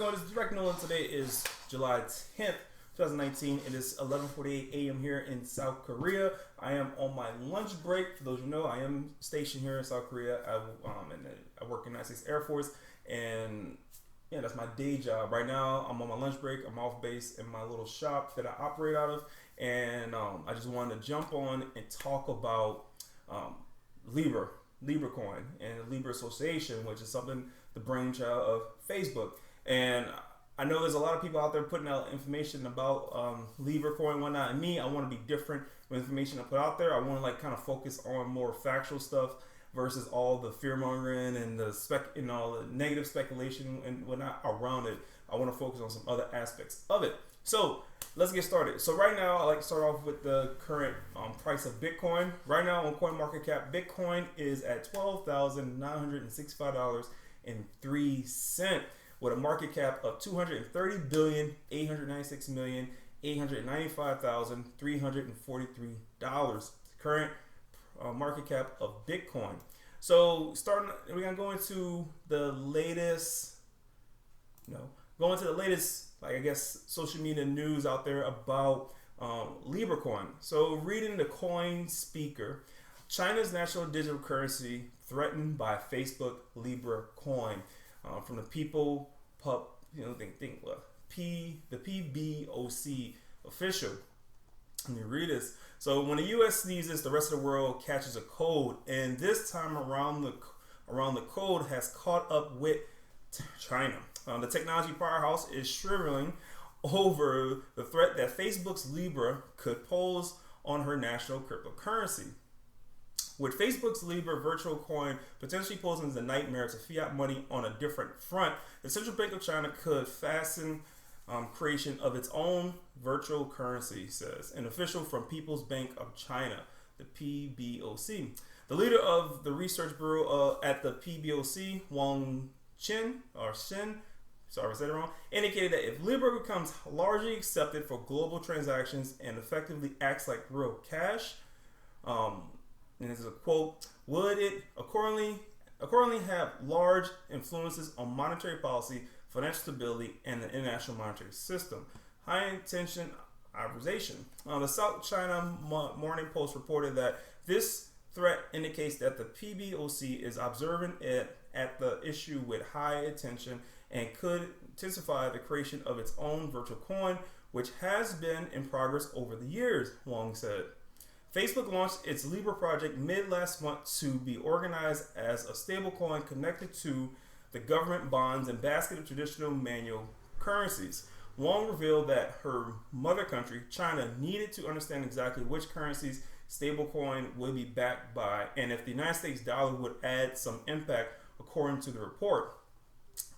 going? This direct knowledge today is July 10th, 2019. It is 11:48 a.m. here in South Korea. I am on my lunch break. For those who know, I am stationed here in South Korea. I work in the United States Air Force, and yeah, that's my day job. Right now, I'm on my lunch break. I'm off base in my little shop that I operate out of, and I just wanted to jump on and talk about Libra coin and the Libra Association, which is something the brainchild of Facebook. And I know there's a lot of people out there putting out information about Libra coin and whatnot. And me, I want to be different with information I put out there. I want to kind of focus on more factual stuff versus all the fear mongering and the the negative speculation and whatnot around it. I want to focus on some other aspects of it. So let's get started. So right now, I like to start off with the current price of Bitcoin. Right now on CoinMarketCap, Bitcoin is at $12,965.03 with a market cap of $230,896,895,343. Current market cap of Bitcoin. So we're gonna go into the latest, like I guess social media news out there about Libra coin. So reading the Coin Speaker, China's national digital currency threatened by Facebook Libra coin, from the People the PBOC official. Let me read this. So when the U.S. sneezes, the rest of the world catches a cold, and this time around the cold has caught up with China. The technology powerhouse is shriveling over the threat that Facebook's Libra could pose on her national cryptocurrency. With Facebook's Libra virtual coin potentially posing as a nightmare to fiat money on a different front, the Central Bank of China could fasten creation of its own virtual currency, says an official from People's Bank of China, the PBOC. The leader of the research bureau at the PBOC, Wang Shen, sorry if I said it wrong, indicated that if Libra becomes largely accepted for global transactions and effectively acts like real cash, and this is a quote, would it accordingly have large influences on monetary policy, financial stability, and the international monetary system. High intention authorization. The South China Morning Post reported that this threat indicates that the PBOC is observing it at the issue with high attention and could intensify the creation of its own virtual coin, which has been in progress over the years, Wong said. Facebook launched its Libra project mid last month to be organized as a stablecoin connected to the government bonds and basket of traditional manual currencies. Wong revealed that her mother country, China, needed to understand exactly which currencies stablecoin would be backed by and if the United States dollar would add some impact, according to the report.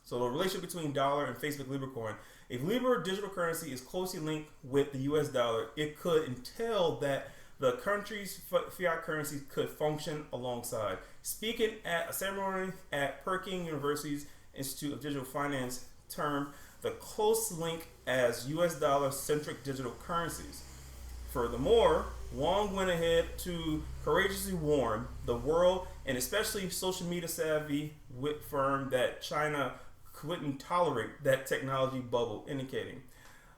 So the relationship between dollar and Facebook Libra coin. If Libra digital currency is closely linked with the US dollar, it could entail that the country's fiat currency could function alongside. Speaking at a ceremony at Peking University's Institute of Digital Finance, termed the close link as US dollar-centric digital currencies. Furthermore, Wong went ahead to courageously warn the world, and especially social media savvy firm, that China couldn't tolerate that technology bubble, indicating.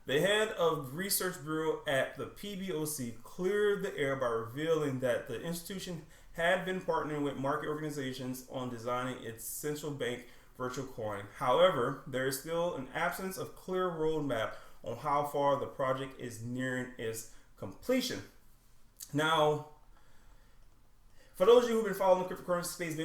The head of the research bureau at the PBOC cleared the air by revealing that the institution had been partnering with market organizations on designing its central bank virtual coin. However, there is still an absence of clear roadmap on how far the project is nearing its completion. Now, for those of you who've been following the cryptocurrency space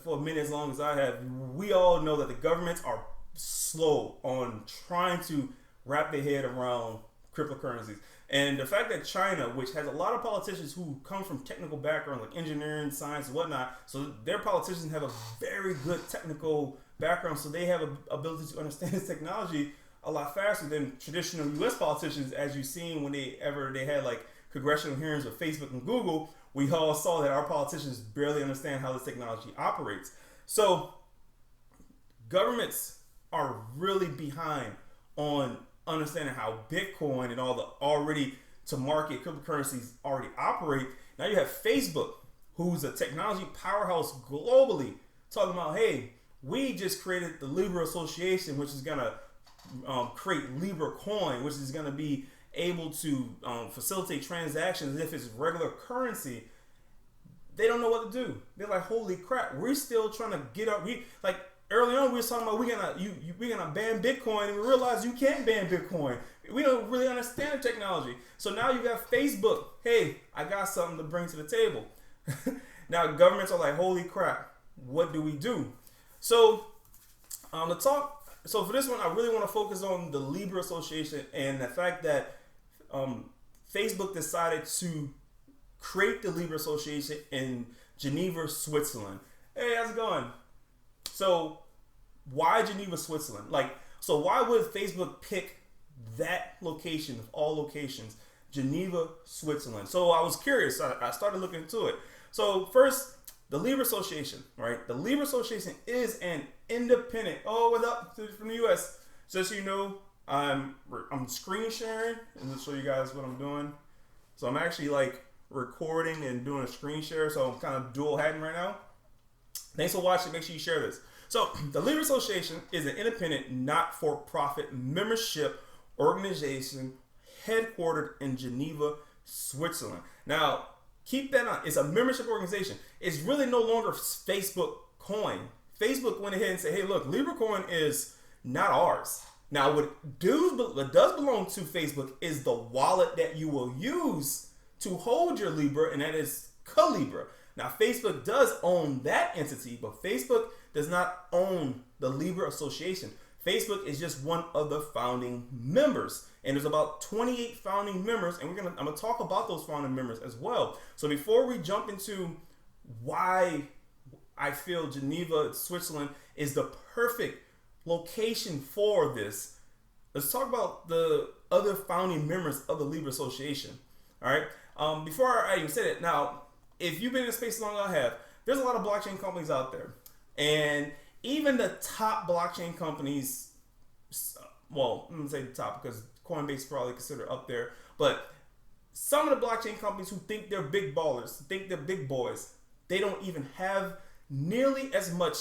for a minute as long as I have, we all know that the governments are slow on trying to wrap their head around cryptocurrencies. And the fact that China, which has a lot of politicians who come from technical backgrounds like engineering, science, and whatnot, so their politicians have a very good technical background, so they have an ability to understand this technology a lot faster than traditional US politicians, as you've seen when they had like congressional hearings with Facebook and Google. We all saw that our politicians barely understand how this technology operates. So governments are really behind on understanding how Bitcoin and all the already to market cryptocurrencies already operate. Now you have Facebook, who's a technology powerhouse globally, talking about, hey, we just created the Libra Association, which is gonna create Libra coin, which is gonna be able to facilitate transactions as if it's regular currency. They don't know what to do. They're like, holy crap, we're still trying to get up. We like early on we were talking about we're gonna ban Bitcoin, and we realized you can't ban Bitcoin. We don't really understand the technology. So now you got Facebook. Hey, I got something to bring to the table. Now governments are like, holy crap, what do we do? So so for this one, I really want to focus on the Libra Association and the fact that Facebook decided to create the Libra Association in Geneva, Switzerland. Hey, how's it going? So why Geneva, Switzerland? So why would Facebook pick that location of all locations, Geneva, Switzerland? So I was curious. I started looking into it. So first, the Libra Association, right? The Libra Association is an independent. Oh, what up from the U.S.? Just so you know, I'm screen sharing and to show you guys what I'm doing. So I'm actually recording and doing a screen share, so I'm kind of dual hatting right now. Thanks for watching. Make sure you share this. So the Libra Association is an independent, not-for-profit membership organization headquartered in Geneva, Switzerland. Now, keep that on. It's a membership organization. It's really no longer Facebook coin. Facebook went ahead and said, hey, look, Libra coin is not ours. Now, what does belong to Facebook is the wallet that you will use to hold your Libra, and that is Calibra. Now, Facebook does own that entity, but Facebook does not own the Libra Association. Facebook is just one of the founding members, and there's about 28 founding members, and I'm gonna talk about those founding members as well. So before we jump into why I feel Geneva, Switzerland is the perfect location for this, let's talk about the other founding members of the Libra Association. All right. Before I even said it, now, if you've been in the space as long as I have, there's a lot of blockchain companies out there. And even the top blockchain companies, well, I'm going to say the top because Coinbase is probably considered up there. But some of the blockchain companies who think they're big ballers, think they're big boys, they don't even have nearly as much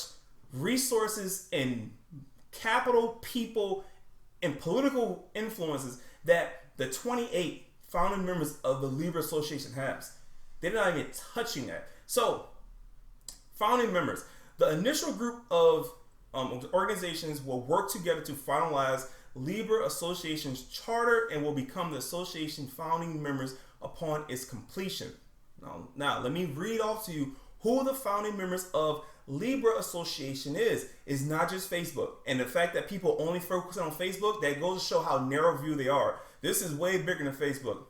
resources and capital, people, and political influences that the 28 founding members of the Libra Association has. They're not even touching that. So, founding members. The initial group of organizations will work together to finalize Libra Association's charter and will become the association founding members upon its completion. Now, let me read off to you who the founding members of Libra Association is. It's not just Facebook. And the fact that people only focus on Facebook, that goes to show how narrow view they are. This is way bigger than Facebook.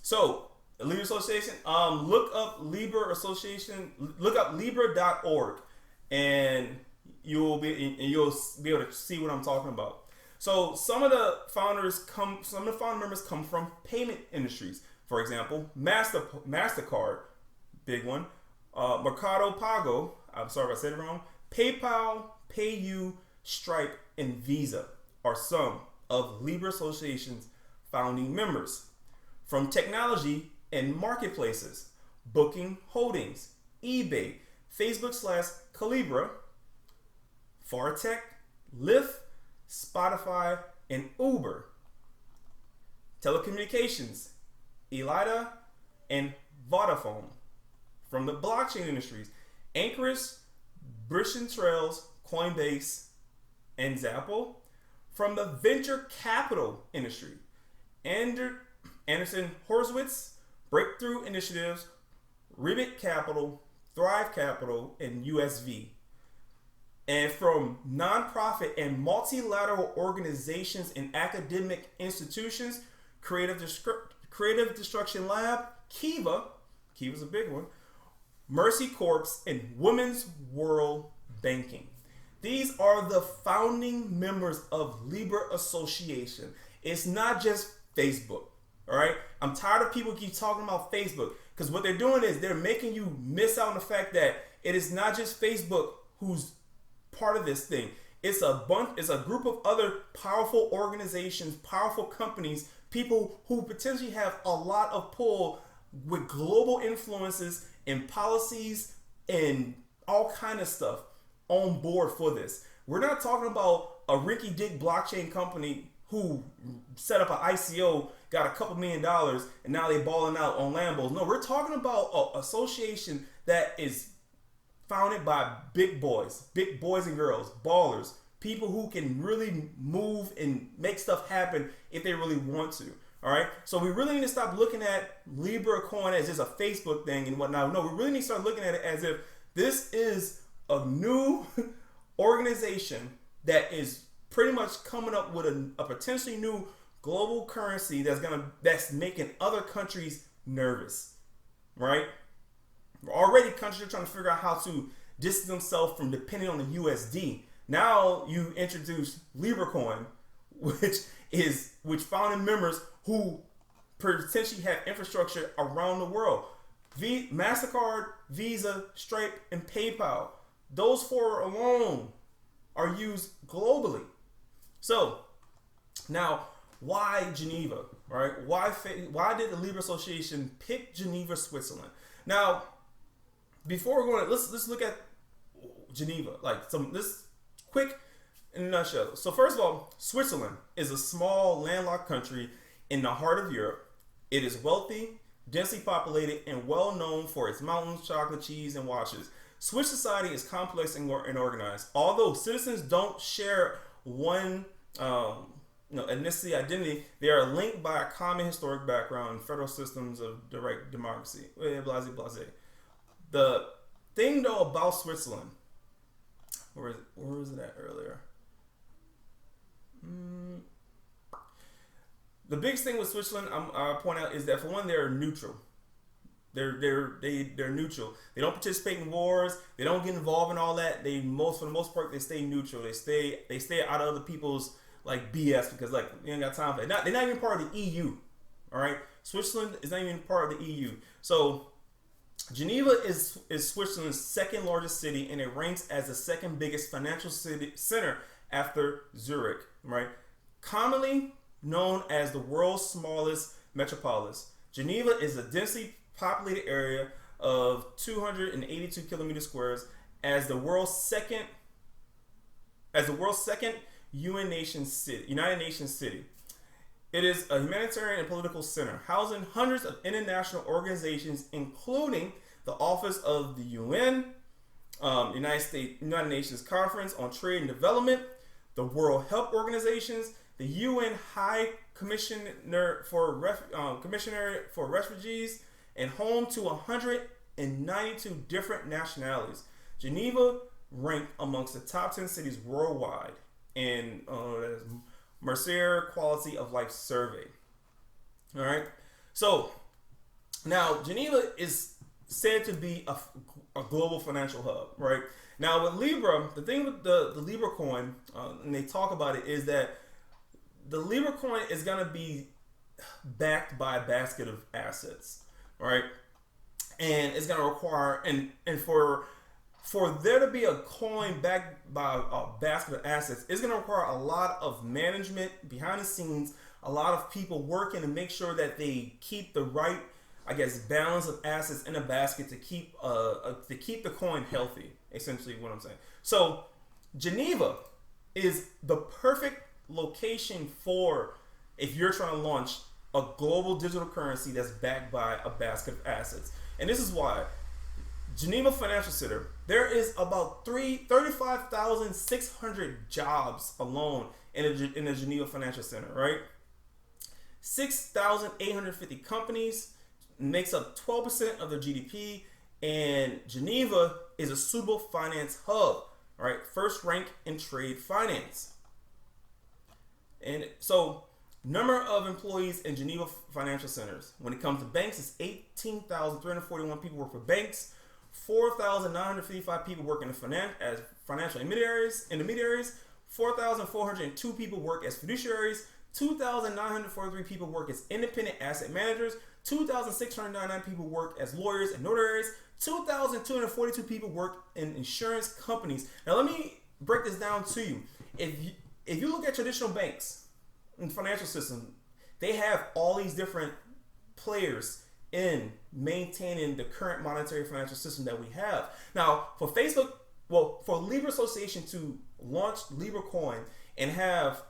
So, the Libra Association, look up Libra Association, look up Libra.org, and you'll be able to see what I'm talking about. So, some of the founding members come from payment industries. For example, MasterCard, big one. Mercado Pago, I'm sorry if I said it wrong. PayPal, PayU, Stripe, and Visa are some of Libra Association's founding members. From technology and marketplaces, Booking Holdings, eBay, Facebook/Calibra, Fartech, Lyft, Spotify, and Uber. Telecommunications, Elida, and Vodafone. From the blockchain industries, Anchorage, Brisson Trails, Coinbase, and Zapple. From the venture capital industry, Anderson Horowitz, Breakthrough Initiatives, Ribbit Capital, Thrive Capital, and USV. And from nonprofit and multilateral organizations and academic institutions, Creative Destruction Lab, Kiva's a big one, Mercy Corps, and Women's World Banking. These are the founding members of Libra Association. It's not just Facebook, all right? I'm tired of people keep talking about Facebook because what they're doing is they're making you miss out on the fact that it is not just Facebook who's part of this thing. It's a group of other powerful organizations, powerful companies, people who potentially have a lot of pull with global influences and policies and all kind of stuff on board for this. We're not talking about a rinky-dink blockchain company who set up an ICO, got a couple $1 million, and now they balling out on Lambos. No, we're talking about an association that is founded by big boys and girls, ballers, people who can really move and make stuff happen if they really want to. All right, so we really need to stop looking at Libra coin as just a Facebook thing and whatnot. No, we really need to start looking at it as if this is a new organization that is pretty much coming up with a potentially new global currency that's making other countries nervous, right? Already countries are trying to figure out how to distance themselves from depending on the USD. Now you introduce Libra coin, which founding members who potentially have infrastructure around the world. MasterCard, Visa, Stripe, and PayPal. Those four alone are used globally. So now, why Geneva, right? Why did the Libra Association pick Geneva, Switzerland? Now, before we're going, let's look at Geneva, this quick in a nutshell. So first of all, Switzerland is a small landlocked country in the heart of Europe. It is wealthy, densely populated, and well known for its mountains, chocolate, cheese, and watches. Swiss society is complex and organized. Although citizens don't share one ethnicity identity, they are linked by a common historic background and federal systems of direct democracy. Blase, blase. The thing though about Switzerland, where was it at earlier? The biggest thing with Switzerland, I point out, is that for one, they're neutral. They're neutral. They don't participate in wars. They don't get involved in all that. For the most part, they stay neutral. They stay out of other people's BS because you ain't got time for it. They're not even part of the EU. All right, Switzerland is not even part of the EU. So Geneva is Switzerland's second largest city, and it ranks as the second biggest financial center after Zurich. Right, commonly known as the world's smallest metropolis, Geneva is a densely populated area of 282 kilometers squares as the world's second United Nations city. It is a humanitarian and political center, housing hundreds of international organizations, including the Office of the UN, United Nations Conference on Trade and Development, the World Health Organizations, the UN High Commissioner for Refugees, and home to 192 different nationalities. Geneva ranked amongst the top 10 cities worldwide in Mercer Quality of Life Survey. All right. So now Geneva is said to be a global financial hub, right? Now with Libra, the thing with the Libra coin, and they talk about it, is that the Libra coin is going to be backed by a basket of assets, right? And it's going to require, and for there to be a coin backed by a basket of assets, it's going to require a lot of management behind the scenes, a lot of people working to make sure that they keep the right, balance of assets in a basket to keep the coin healthy. Essentially, what I'm saying. So, Geneva is the perfect location for if you're trying to launch a global digital currency that's backed by a basket of assets. And this is why Geneva Financial Center, there is about 35,600 jobs alone in the Geneva Financial Center, right? 6,850 companies, makes up 12% of their GDP, and Geneva is a suitable finance hub, right? First rank in trade finance. And so, number of employees in Geneva Financial Centers. When it comes to banks, it's 18,341 people work for banks. 4,955 people work as financial intermediaries. 4,402 people work as fiduciaries. 2,943 people work as independent asset managers. 2,699 people work as lawyers and notaries. 2,242 people work in insurance companies. Now let me break this down to you. If you look at traditional banks and financial systems, they have all these different players in maintaining the current monetary financial system that we have. Now, for Facebook, well, for Libra Association to launch Libra Coin and have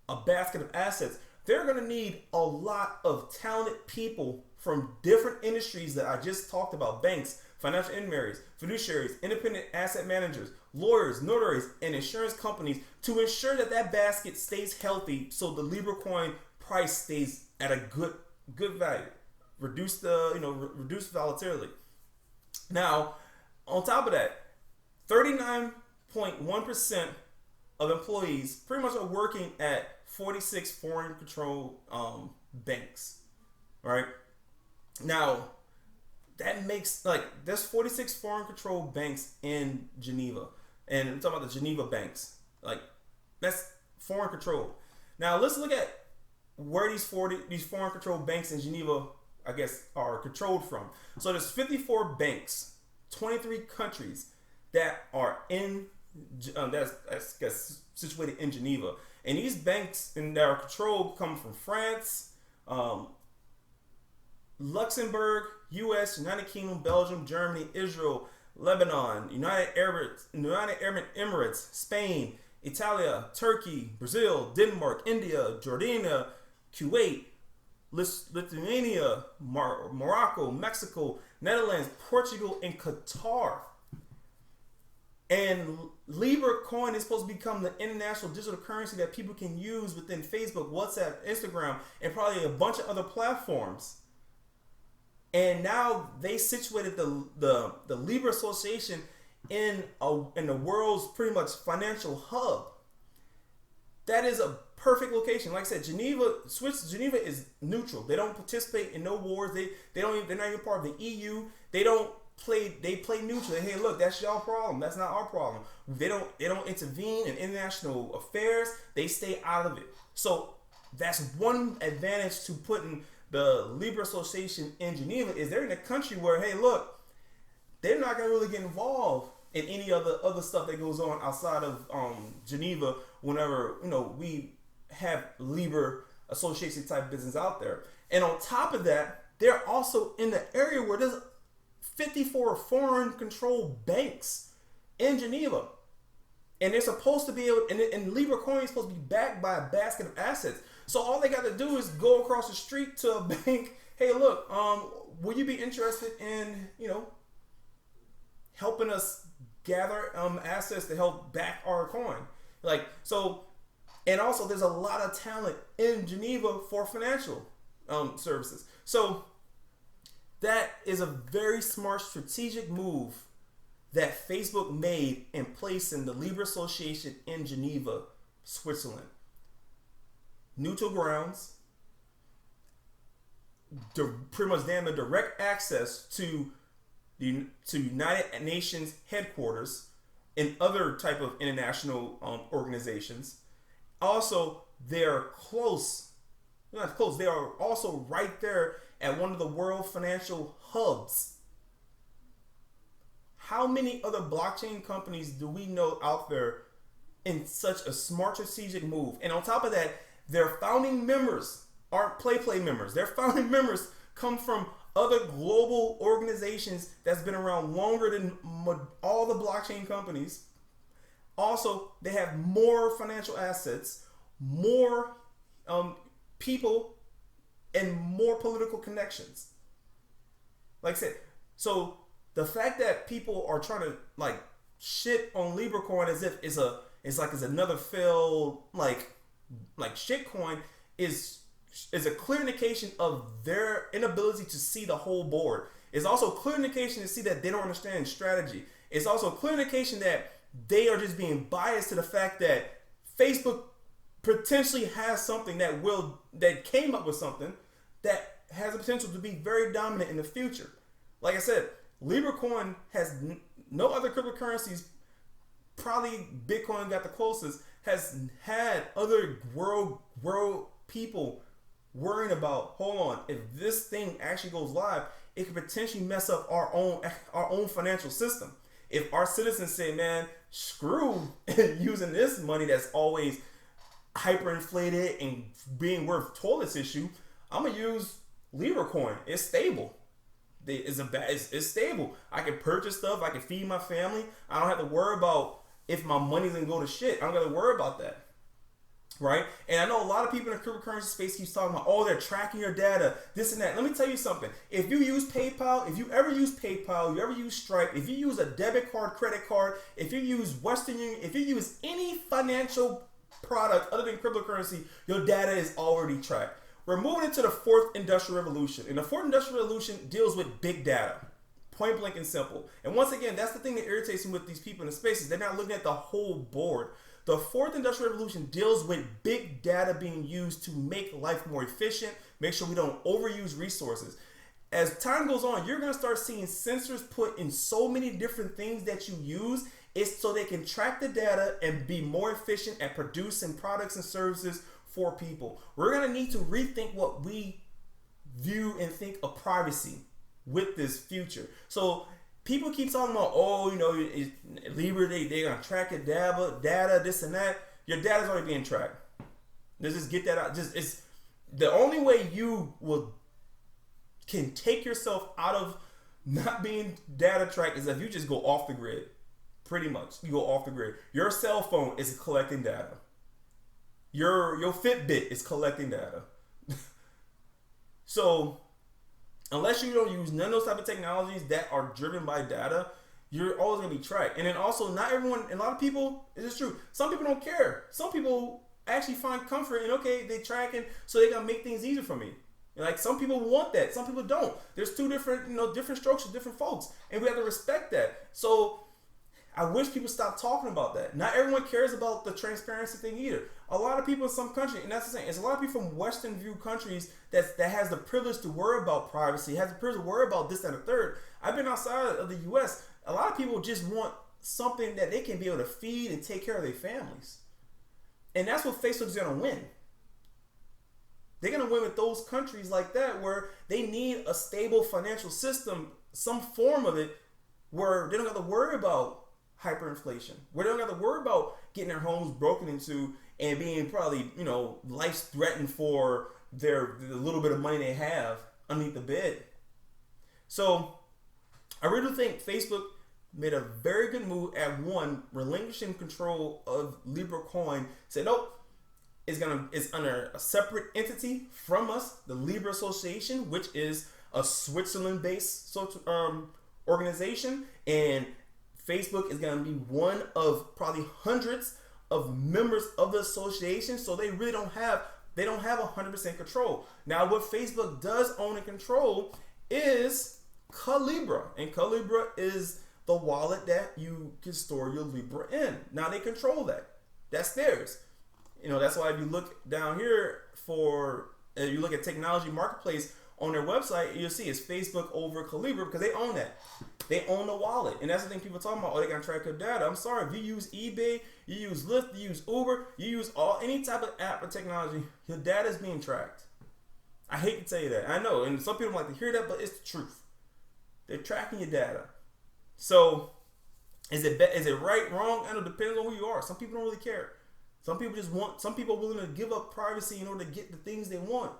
a basket of assets, they're going to need a lot of talented people from different industries that I just talked about: banks, financial intermediaries, fiduciaries, independent asset managers, lawyers, notaries, and insurance companies, to ensure that that basket stays healthy, so the Libra Coin price stays at a good value, reduce reduce volatility. Now, on top of that, 39.1% of employees pretty much are working at 46 foreign controlled banks, right? Now, that makes, like, there's 46 foreign controlled banks in Geneva, and I'm talking about the Geneva banks. Like, that's foreign controlled. Now, let's look at where these foreign controlled banks in Geneva, I guess, are controlled from. So there's 54 banks, 23 countries that are in that's situated in Geneva, and these banks that are controlled come from France, Luxembourg, U.S., United Kingdom, Belgium, Germany, Israel, Lebanon, United Arab Emirates, Spain, Italia, Turkey, Brazil, Denmark, India, Jordania, Kuwait, Lithuania, Morocco, Mexico, Netherlands, Portugal, and Qatar. And Libra Coin is supposed to become the international digital currency that people can use within Facebook, WhatsApp, Instagram, and probably a bunch of other platforms. And now they situated the Libra Association in the world's pretty much financial hub. That is a perfect location. Like I said, Geneva is neutral. They don't participate in no wars. They're not even part of the EU. They play neutral. Hey, look, that's y'all problem. That's not our problem. They don't intervene in international affairs. They stay out of it. So that's one advantage to putting the Libra Association in Geneva, is they're in a country where, hey, look, they're not gonna really get involved in any other stuff that goes on outside of Geneva. Whenever we have Libra Association type business out there, and on top of that, they're also in the area where there's 54 foreign controlled banks in Geneva, and they're supposed to be able, and Libra Coin is supposed to be backed by a basket of assets. So all they got to do is go across the street to a bank. Hey, look, will you be interested in, helping us gather assets to help back our coin? Like, so, and also there's a lot of talent in Geneva for financial services. So that is a very smart strategic move that Facebook made in placing the Libra Association in Geneva, Switzerland. Neutral grounds, pretty much damn near direct access to United Nations headquarters and other type of international organizations. Also, they're close. Not close. They are also right there at one of the world financial hubs. How many other blockchain companies do we know out there in such a smart strategic move? And on top of that, their founding members aren't play members. Their founding members come from other global organizations that's been around longer than all the blockchain companies. Also, they have more financial assets, more people, and more political connections. Like I said, so the fact that people are trying to shit on Libra Coin as if it's another failed shit coin is a clear indication of their inability to see the whole board. It's also a clear indication to see that they don't understand strategy. It's also a clear indication that they are just being biased to the fact that Facebook potentially has something that came up with something that has the potential to be very dominant in the future. Like I said, Libra Coin has no other cryptocurrencies. Probably Bitcoin got the closest. Has had other world people worrying about, hold on, if this thing actually goes live, it could potentially mess up our own financial system. If our citizens say, man, screw using this money that's always hyperinflated and being worth toilet tissue, I'm gonna use Libra Coin. It's stable. it's stable. I can purchase stuff. I can feed my family. I don't have to worry about if my money's gonna go to shit. I don't got to worry about that. Right? And I know a lot of people in the cryptocurrency space keep talking about, oh, they're tracking your data, this and that. Let me tell you something. If you use PayPal, if you ever use PayPal, you ever use Stripe, if you use a debit card, credit card, if you use Western Union, if you use any financial product other than cryptocurrency, your data is already tracked. We're moving into the fourth industrial revolution. And the fourth industrial revolution deals with big data. Point blank and simple. And once again, that's the thing that irritates me with these people in the spaces. They're not looking at the whole board. The fourth industrial revolution deals with big data being used to make life more efficient, make sure we don't overuse resources. As time goes on, you're going to start seeing sensors put in so many different things that you use. It's so they can track the data and be more efficient at producing products and services for people. We're going to need to rethink what we view and think of privacy with this future. So people keep talking about, oh, you know, Libra, they're going to track your data, this and that. Your data's already being tracked. Let's just get that out. It's the only way you can take yourself out of not being data tracked is if you just go off the grid. Pretty much. You go off the grid. Your cell phone is collecting data. Your Fitbit is collecting data. So unless you don't use none of those type of technologies that are driven by data, you're always gonna be tracked. And then also, not everyone, and a lot of people, it is true, some people don't care. Some people actually find comfort in, okay, they tracking, so they're gonna make things easier for me. Like, some people want that, some people don't. There's two different, different strokes for different folks, and we have to respect that. So I wish people stop talking about that. Not everyone cares about the transparency thing either. A lot of people in some countries, and that's the thing, it's a lot of people from Western view countries that has the privilege to worry about privacy, has the privilege to worry about this, that, and the third. I've been outside of the US. A lot of people just want something that they can be able to feed and take care of their families. And that's what Facebook's gonna win. They're gonna win with those countries like that where they need a stable financial system, some form of it, where they don't have to worry about hyperinflation, where they don't have to worry about getting their homes broken into and being probably, life threatened for the little bit of money they have underneath the bed. So I really think Facebook made a very good move at one, relinquishing control of Libra coin, said, nope, it's under a separate entity from us, the Libra Association, which is a Switzerland-based organization, and Facebook is going to be one of probably hundreds of members of the association, so they really don't have 100% control. Now, what Facebook does own and control is Calibra, and Calibra is the wallet that you can store your Libra in. Now they control that. That's theirs. That's why if you look down here if you look at Technology Marketplace on their website, you'll see it's Facebook over Calibra because they own that. They own the wallet. And that's the thing people talking about. Oh, they're going to track your data. I'm sorry. If you use eBay, you use Lyft, you use Uber, you use any type of app or technology, your data is being tracked. I hate to tell you that. I know. And some people don't like to hear that, but it's the truth. They're tracking your data. So is it right, wrong? And it depends on who you are. Some people don't really care. Some people are willing to give up privacy in order to get the things they want.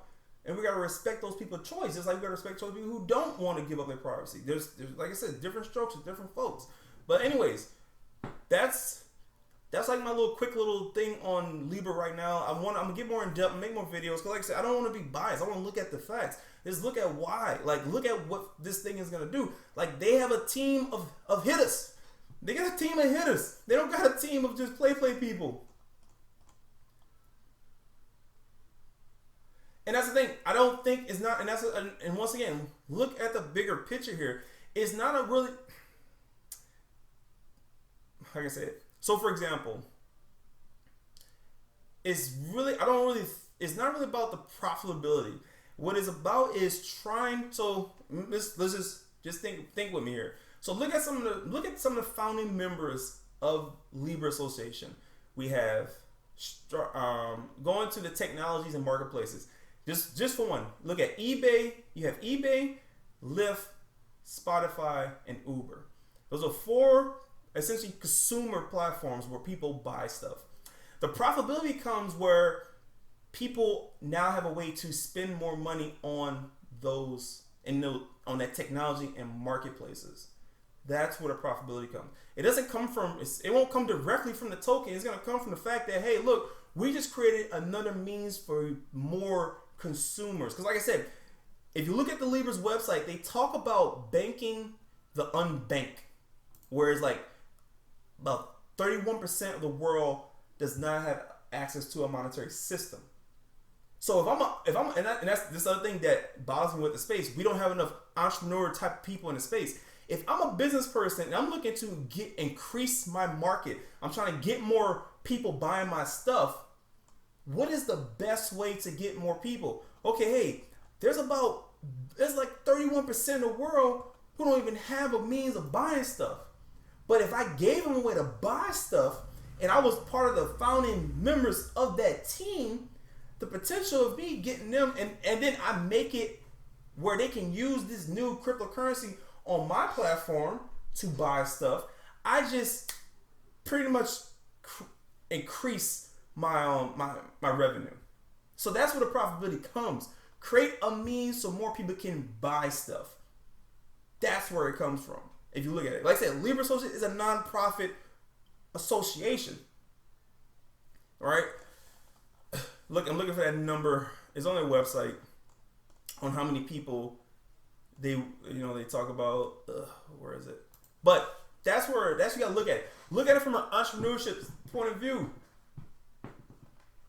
And we got to respect those people's choice. Just like we got to respect those people who don't want to give up their privacy. There's like I said, different strokes with different folks. But anyways, that's like my quick little thing on Libra right now. I'm gonna get more in depth and make more videos. Cause like I said, I don't want to be biased. I want to look at the facts. Just look at why. Like, look at what this thing is gonna do. Like, they have a team of hitters. They got a team of hitters. They don't got a team of just play people. And that's the thing. I don't think it's not. And once again, look at the bigger picture here. It's not a really. How can I say it? So, for example, it's not really about the profitability. What it's about is trying. So let's just think with me here. So look at some of the founding members of Libra Association. We have going to the technologies and marketplaces. Just for one, look at eBay. You have eBay, Lyft, Spotify, and Uber. Those are 4 essentially consumer platforms where people buy stuff. The profitability comes where people now have a way to spend more money on those on that technology and marketplaces. That's where the profitability comes. It doesn't come from, it won't come directly from the token. It's going to come from the fact that, hey, look, we just created another means for more consumers. Because like I said, if you look at the Libra's website, they talk about banking the unbanked. Whereas like about 31% of the world does not have access to a monetary system. So and that's this other thing that bothers me with the space. We don't have enough entrepreneur type of people in the space. If I'm a business person and I'm looking to increase my market, I'm trying to get more people buying my stuff. What is the best way to get more people? Okay, hey, there's like 31% of the world who don't even have a means of buying stuff. But if I gave them a way to buy stuff and I was part of the founding members of that team, the potential of me getting them and then I make it where they can use this new cryptocurrency on my platform to buy stuff, I just pretty much increase my revenue. So that's where the profitability comes. Create a means so more people can buy stuff. That's where it comes from. If you look at it, like I said, Libra Associates is a non-profit association. All right. Look, I'm looking for that number. It's on their website on how many people they talk about. Where is it? But that's what you gotta look at it. Look at it from an entrepreneurship point of view.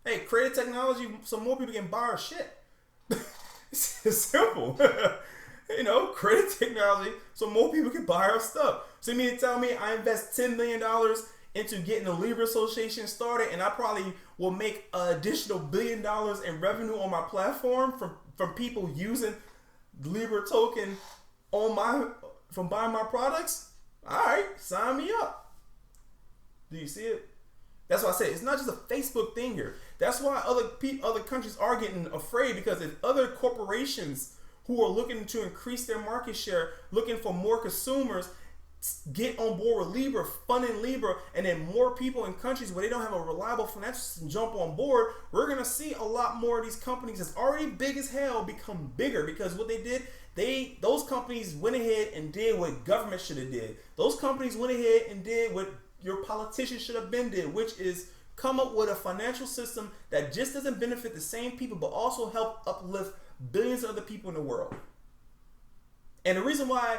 Hey, create a technology so more people can buy our shit. It's simple. Create a technology so more people can buy our stuff. So you mean to tell me I invest $10 million into getting the Libra Association started, and I probably will make an additional $1 billion in revenue on my platform from people using the Libra token from buying my products? All right, sign me up. Do you see it? That's why I said it's not just a Facebook thing here. That's why other countries are getting afraid, because if other corporations who are looking to increase their market share, looking for more consumers, get on board with Libra, funding Libra, and then more people in countries where they don't have a reliable financial system jump on board, we're going to see a lot more of these companies that's already big as hell become bigger, because what they did, those companies went ahead and did what government should have did. Those companies went ahead and did what your politicians should have been did, which is come up with a financial system that just doesn't benefit the same people, but also help uplift billions of other people in the world. And the reason why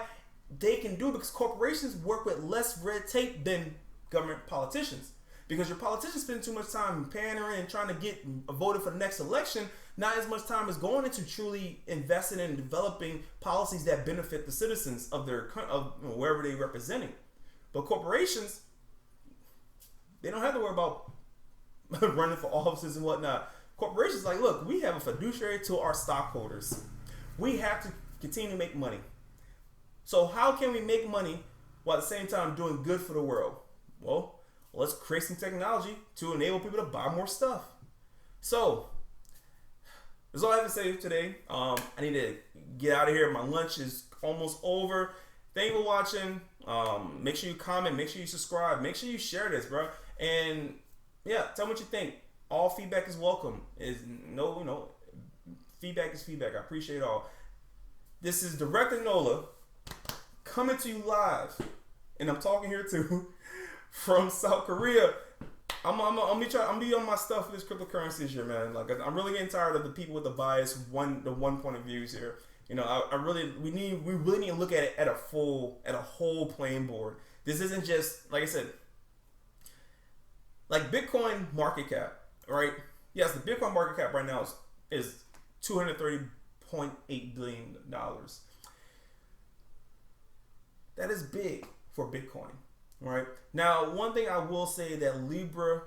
they can do it, because corporations work with less red tape than government politicians. Because your politicians spend too much time pandering and trying to get voted for the next election, not as much time is going into truly investing in developing policies that benefit the citizens of wherever they're representing. But corporations, they don't have to worry about running for offices and whatnot. Corporations like, look, we have a fiduciary to our stockholders. We have to continue to make money. So how can we make money while at the same time doing good for the world? Well, let's create some technology to enable people to buy more stuff. So that's all I have to say today. I need to get out of here. My lunch is almost over. Thank you for watching. Make sure you comment. Make sure you subscribe. Make sure you share this, bro. And yeah, tell me what you think. All feedback is welcome. Feedback is feedback. I appreciate it all. This is Director Nola coming to you live, and I'm talking here too from South Korea. I'm be on my stuff with this cryptocurrency this year, man. Like, I'm really getting tired of the people with the bias, the one point of views here. We really need to look at it at a whole playing board. This isn't just, like I said, like Bitcoin market cap, right? Yes, the Bitcoin market cap right now is $230.8 billion. That is big for Bitcoin, right? Now, one thing I will say that Libra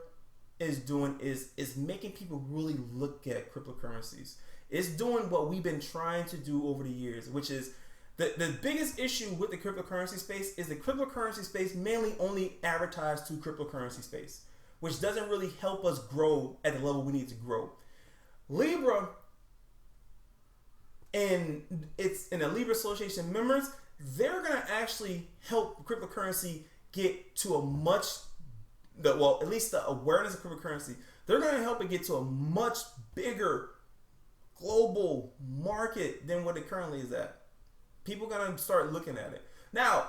is doing is making people really look at cryptocurrencies. It's doing what we've been trying to do over the years, which is the biggest issue with the cryptocurrency space is the cryptocurrency space mainly only advertised to cryptocurrency space, which doesn't really help us grow at the level we need to grow. Libra and the Libra Association members, they're going to actually help cryptocurrency get to at least the awareness of cryptocurrency. They're going to help it get to a much bigger global market than what it currently is at. People gonna start looking at it. Now,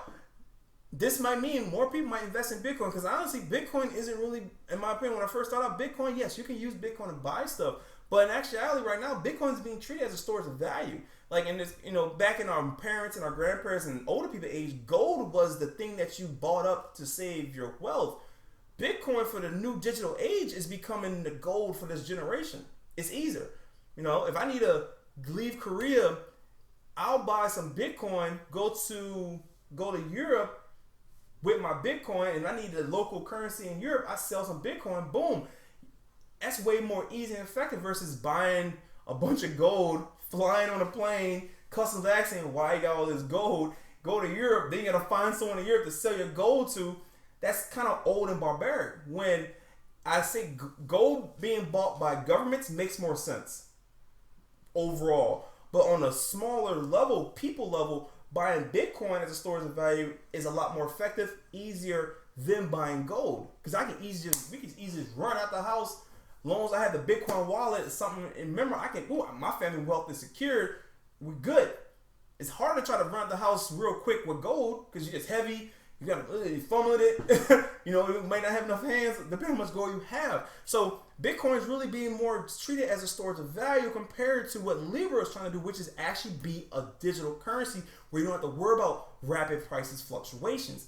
this might mean more people might invest in Bitcoin, because honestly, Bitcoin isn't really, in my opinion, when I first started out, Bitcoin, yes, you can use Bitcoin to buy stuff, but in actuality, right now, Bitcoin is being treated as a storage of value. Like in this, back in our parents and our grandparents and older people age, gold was the thing that you bought up to save your wealth. Bitcoin for the new digital age is becoming the gold for this generation. It's easier. If I need to leave Korea, I'll buy some Bitcoin, go to Europe with my Bitcoin, and I need the local currency in Europe. I sell some Bitcoin, boom. That's way more easy and effective versus buying a bunch of gold, flying on a plane, customs asking why you got all this gold, go to Europe, then you gotta find someone in Europe to sell your gold to. That's kind of old and barbaric. When I say gold being bought by governments makes more sense overall. But on a smaller level, people level, buying Bitcoin as a storage of value is a lot more effective, easier than buying gold. Because we can easily just run out the house. As long as I have the Bitcoin wallet, it's something. And remember, my family wealth is secured. We're good. It's hard to try to run out the house real quick with gold because it's heavy. You gotta fumble it. You might not have enough hands, depending on how much gold you have. So Bitcoin is really being more treated as a storage of value compared to what Libra is trying to do, which is actually be a digital currency where you don't have to worry about rapid prices fluctuations.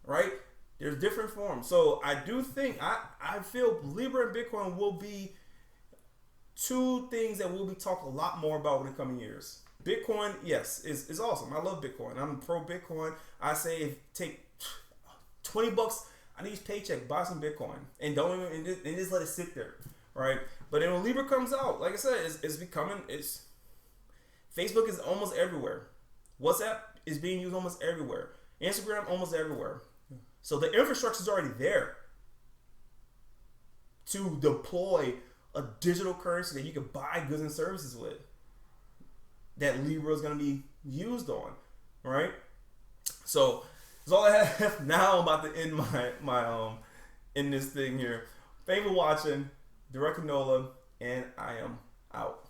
Right? There's different forms. So I do think, I feel Libra and Bitcoin will be two things that we'll be talking a lot more about in the coming years. Bitcoin, yes, is awesome. I love Bitcoin. I'm pro Bitcoin. I say take $20 on each paycheck, buy some Bitcoin, and just let it sit there, right? But then when Libra comes out, like I said, Facebook is almost everywhere. WhatsApp is being used almost everywhere. Instagram almost everywhere. So the infrastructure is already there to deploy a digital currency that you can buy goods and services with, that Libra is going to be used on, right? So that's all I have. Now I'm about to end my in this thing here. Thank you for watching. Direct Canola, and I am out.